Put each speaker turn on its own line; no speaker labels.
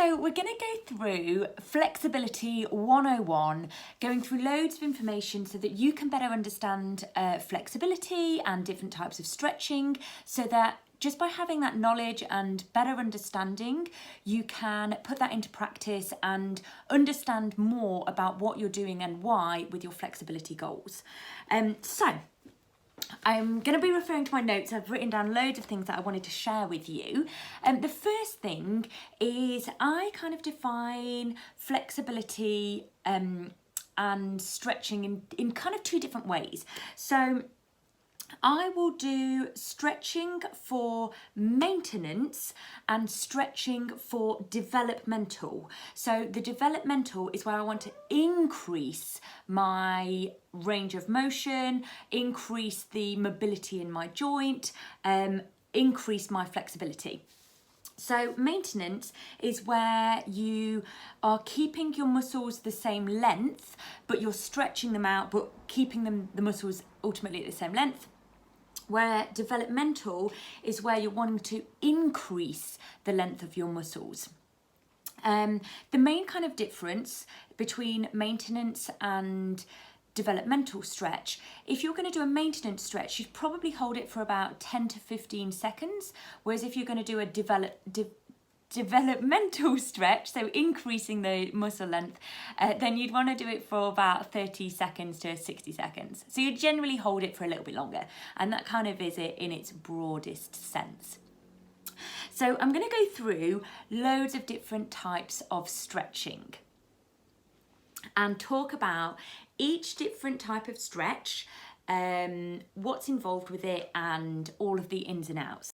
So we're going to go through Flexibility 101, going through loads of information so that you can better understand flexibility and different types of stretching, so that just by having that knowledge and better understanding, you can put that into practice and understand more about what you're doing and why with your flexibility goals. So I'm going to be referring to my notes. I've written down loads of things that I wanted to share with you. The first thing is I kind of define flexibility and stretching in kind of two different ways. So I will do stretching for maintenance and stretching for developmental. So the developmental is where I want to increase my range of motion, increase the mobility in my joint, increase my flexibility. So maintenance is where you are keeping your muscles the same length, but you're stretching them out, but keeping the muscles ultimately at the same length. Where developmental is where you're wanting to increase the length of your muscles. The main kind of difference between maintenance and developmental stretch, if you're going to do a maintenance stretch, you'd probably hold it for about 10 to 15 seconds, whereas if you're going to do a developmental stretch, so increasing the muscle length, then you'd want to do it for about 30 seconds to 60 seconds. So you generally hold it for a little bit longer, and that kind of is it in its broadest sense. So I'm going to go through loads of different types of stretching and talk about each different type of stretch, what's involved with it, and all of the ins and outs.